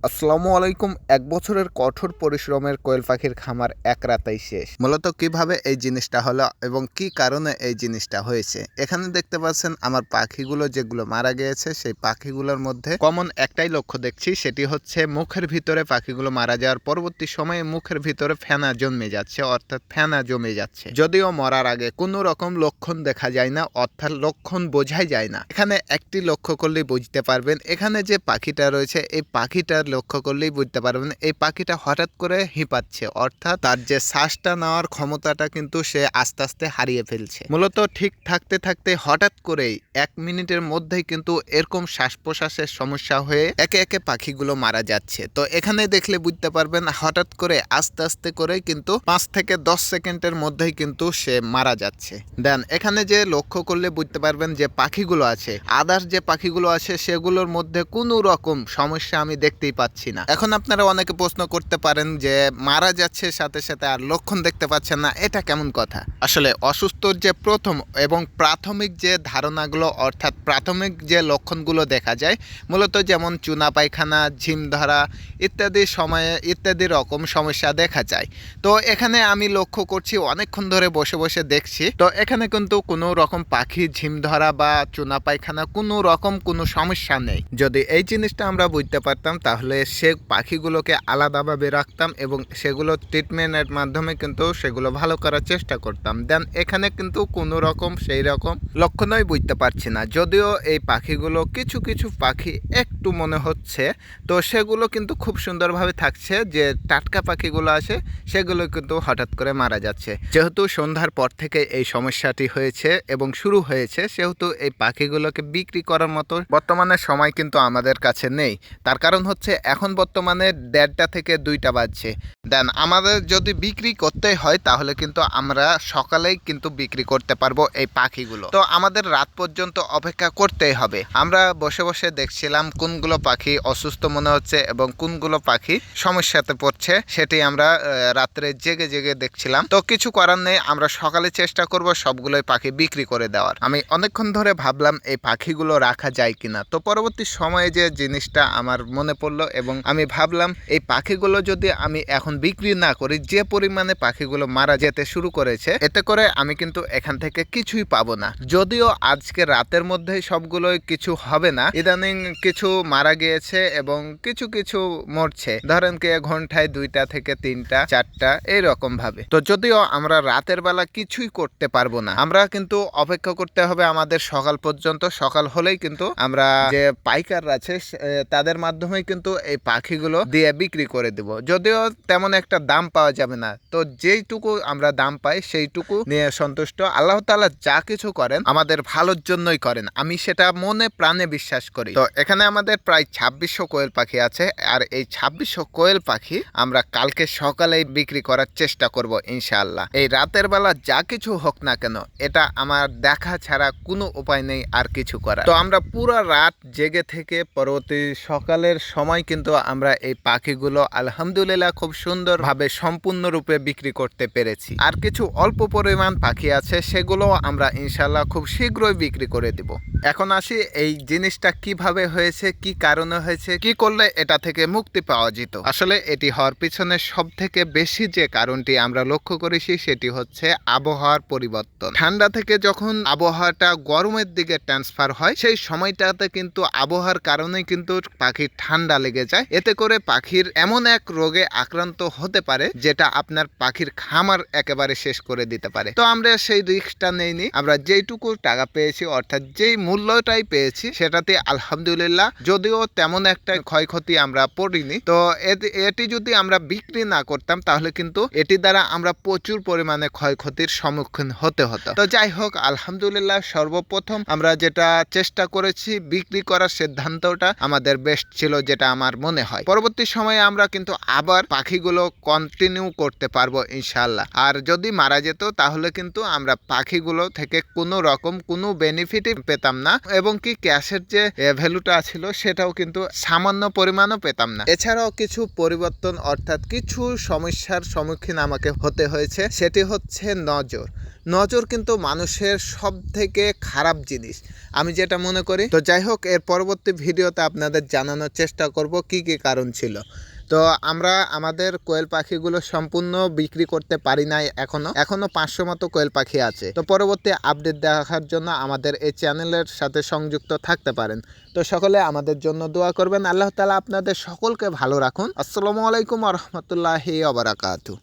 আসসালামু আলাইকুম। এক বছরের কঠোর পরিশ্রমের কোয়েল পাখির খামার এক রাতেই শেষ। মূলত কিভাবে এই জিনিসটা হলো এবং কি কারণে এই জিনিসটা হয়েছে, এখানে দেখতে পাচ্ছেন আমার পাখিগুলো যেগুলো মারা গিয়েছে সেই পাখিগুলোর মধ্যে কমন একটাই লক্ষ্য দেখছি, সেটি হচ্ছে মুখের ভিতরে পাখিগুলো মারা যাওয়ার পরবর্তী সময়ে মুখের ভিতরে ফেনা জন্মে যাচ্ছে, অর্থাৎ ফেনা জমে যাচ্ছে। যদিও মরার আগে কোনো রকম লক্ষণ দেখা যায় না, অর্থাৎ লক্ষণ বোঝাই যায় না। এখানে একটি লক্ষ্য করলেই বুঝতে পারবেন, এখানে যে পাখিটা রয়েছে এই পাখিটার লক্ষ্য করলেই বুঝতে পারবেন এই পাখিটা হঠাৎ করে হিঁপাচ্ছে, অর্থাৎ তার যে শ্বাসটা নেওয়ার ক্ষমতাটা কিন্তু সে আস্তে আস্তে হারিয়ে ফেলছে। মূলত ঠিক থাকতে থাকতে হঠাৎ করেই 1 মিনিটের মধ্যেই কিন্তু এরকম শ্বাস প্রশ্বাসের সমস্যা হয়ে একে একে পাখিগুলো মারা যাচ্ছে। তো এখানে দেখলে বুঝতে পারবেন হঠাৎ করে আস্তে আস্তে করে কিন্তু 5 থেকে 10 সেকেন্ডের মধ্যেই কিন্তু সে মারা যাচ্ছে। দেন এখানে যে লক্ষ্য করলে বুঝতে পারবেন যে পাখিগুলো আছে, আদার্স যে পাখিগুলো আছে সেগুলোর মধ্যে কোনো রকম সমস্যা আমি দেখতেই পাচ্ছি না। এখন আপনারা অনেকে প্রশ্ন করতে পারেন যে মারা যাচ্ছে সাথে সাথে আর লক্ষণ দেখতে পাচ্ছেন না, এটা কেমন কথা? আসলে অসুস্থর যে প্রথম এবং প্রাথমিক যে ধারণাগুলো, অর্থাৎ প্রাথমিক যে লক্ষণগুলো দেখা যায় মূলত যেমন চুনা পায়খানা, ঝিম ধরা ইত্যাদি সময়ে ইত্যাদি রকম সমস্যা দেখা যায়। তো এখানে আমি লক্ষ্য করছি অনেকক্ষণ ধরে বসে বসে দেখছি, তো এখানে কিন্তু কোনো রকম পাখি ঝিম ধরা বা চুনা পায়খানা কোনো রকম কোনো সমস্যা নেই। যদি এই জিনিসটা আমরা বুঝতে পারতাম তাহলে সে পাখিগুলোকে আলাদাভাবে রাখতাম এবং সেগুলো ট্রিটমেন্টের মাধ্যমে কিন্তু সেগুলো ভালো করার চেষ্টা করতাম। দেন এখানে কিন্তু কোনো রকম সেই রকম লক্ষণই বুঝতে পারছি না। যদিও এই পাখিগুলো কিছু কিছু পাখি একটু মনে হচ্ছে, তো সেগুলো কিন্তু খুব সুন্দরভাবে থাকছে। যে টাটকা পাখিগুলো আছে সেগুলো কিন্তু হঠাৎ করে মারা যাচ্ছে। যেহেতু সন্ধ্যার পর থেকে এই সমস্যাটি হয়েছে এবং শুরু হয়েছে, সেহেতু এই পাখিগুলোকে বিক্রি করার মতো বর্তমানে সময় কিন্তু আমাদের কাছে নেই। তার কারণ হচ্ছে এখন বর্তমানে 1:30টা থেকে 2টা বাজছে। দেন আমাদের যদি বিক্রি করতে হয় তাহলে কিন্তু আমরা সকালেই কিন্তু বিক্রি করতে পারবো এই পাখিগুলো। তো আমাদের রাত পর্যন্ত অপেক্ষা করতেই হবে। আমরা বসে বসে দেখছিলাম কোনগুলো পাখি অসুস্থ মনে হচ্ছে এবং কোনগুলো পাখি সমস্যাতে পড়ছে, সেটি আমরা রাত্রে জেগে জেগে দেখছিলাম। তো কিছু করার নেই, আমরা সকালে চেষ্টা করব সবগুলোই পাখি বিক্রি করে দেওয়ার। আমি অনেকক্ষণ ধরে ভাবলাম এই পাখিগুলো রাখা যায় কিনা। তো পরবর্তী সময়ে যে জিনিসটা আমার মনে পড়লো এবং আমি ভাবলাম এই পাখিগুলো যদি আমি এখন বিক্রি না করি, যে পরিমাণে পাখিগুলো মারা যেতে শুরু করেছে, এতে করে আমি কিন্তু এখান থেকে কিছুই পাবো না। যদিও আজকে রাতের মধ্যেই সবগুলোই কিছু হবে না, ইদানিং কিছু মারা গিয়েছে এবং কিছু কিছু মরছে, ধরেন কে ঘন্টায় 2টা থেকে 3টা 4টা এইরকম ভাবে। তো যদিও আমরা রাতের বেলা কিছুই করতে পারবো না, আমরা কিন্তু অপেক্ষা করতে হবে আমাদের সকাল পর্যন্ত। সকাল হলেই কিন্তু আমরা যে পাইকার আছে তাদের মাধ্যমে কিন্তু এই পাখিগুলো দিয়ে বিক্রি করে দেব। যদিও তেমন একটা দাম পাওয়া যাবে না, তো যেইটুকু আমরা দাম পাই সেইটুকু নিয়ে সন্তুষ্ট। আল্লাহ তাআলা যা কিছু করেন আমাদের ভালোর জন্যই করেন, আমি সেটা মনে প্রাণে বিশ্বাস করি। তো এখানে আমাদের প্রায় 2600 কোয়েল পাখি আছে, আর এই 2600 কোয়েল পাখি আমরা কালকে সকালেই বিক্রি করার চেষ্টা করব ইনশাআল্লাহ। এই রাতের বেলা যা কিছু হোক না কেন, এটা আমার দেখা ছাড়া কোনো উপায় নেই আর কিছু করার। তো আমরা পুরো রাত জেগে থেকে পরবর্তী সকালের সময় কিন্তু আমরা এই পাখিগুলো আলহামদুলিল্লাহ খুব সুন্দরভাবে সম্পূর্ণরূপে বিক্রি করতে পেরেছি। আর কিছু অল্প পরিমাণ পাখি আছে, সেগুলো আমরা ইনশাআল্লাহ খুব শীঘ্রই বিক্রি করে দিব। এখন আসি এই জিনিসটা কিভাবে হয়েছে, কি কারণে হয়েছে, কি করলে এটা থেকে মুক্তি পাওয়া যেত। আসলে এটি হওয়ার পিছনে সব থেকে বেশি যে কারণটি আমরা লক্ষ্য করেছি সেটি হচ্ছে আবহাওয়ার পরিবর্তন। ঠান্ডা থেকে যখন আবহাওয়াটা গরমের দিকে ট্রান্সফার হয়, সেই সময়টাতে কিন্তু আবহাওয়ার কারণে কিন্তু পাখির ঠান্ডা লেগে যায়। এতে করে পাখির এমন এক রোগে আক্রান্ত হতে পারে যেটা আপনার পাখির খামার একেবারে শেষ করে দিতে পারে। তো আমরা সেই রিস্কটা নেইনি, আমরা যেইটুকু টাকা পেয়েছি অর্থাৎ যেই মূল্যটাই পেয়েছি সেটাতে আলহামদুলিল্লাহ। যদিও তেমন একটা ক্ষয়ক্ষতি আমরা পড়িনি, তো এটি যদি আমরা বিক্রি না করতাম তাহলে কিন্তু এটি দ্বারা আমরা প্রচুর পরিমাণে ক্ষয়ক্ষতির সম্মুখীন হতে হতো। তো যাই হোক আলহামদুলিল্লাহ, সর্বপ্রথম আমরা যেটা চেষ্টা করেছি বিক্রি করার সিদ্ধান্তটা আমাদের বেস্ট ছিল, যেটা আমার মনে হয়। পরবর্তী সময়ে আমরা কিন্তু আবার পাখিগুলো কন্টিনিউ করতে পারবো ইনশাআল্লাহ। আর যদি মারা যেত তাহলে কিন্তু আমরা পাখিগুলো থেকে কোনো রকম কোনো বেনিফিটই পেতাম না, এবং কি ক্যাশের যে ভ্যালুটা ছিল সেটাও কিন্তু সামান্য পরিমাণও পেতাম না। এছাড়াও কিছু পরিবর্তন অর্থাৎ কিছু সমস্যার সম্মুখীন আমাকে হতে হয়েছে, সেটি হচ্ছে নজর। নজর কিন্তু মানুষের সব থেকে খারাপ জিনিস, আমি যেটা মনে করি। তো যাই হোক, এর পরবর্তী ভিডিওতে আপনাদের জানানোর চেষ্টা করব কি কি কারণ ছিল। তো আমরা আমাদের কোয়েল পাখিগুলো সম্পূর্ণ বিক্রি করতে পারি নাই, এখনো 500 মতো কোয়েল পাখি আছে। তো পরবর্তী আপডেট দেখার জন্য আমাদের এই চ্যানেলের সাথে সংযুক্ত থাকতে পারেন। তো সকলে আমাদের জন্য দোয়া করবেন। আল্লাহ তাআলা আপনাদের সকলকে ভালো রাখুন। আসসালামু আলাইকুম ওয়া রাহমাতুল্লাহি ওয়া বারাকাতুহু।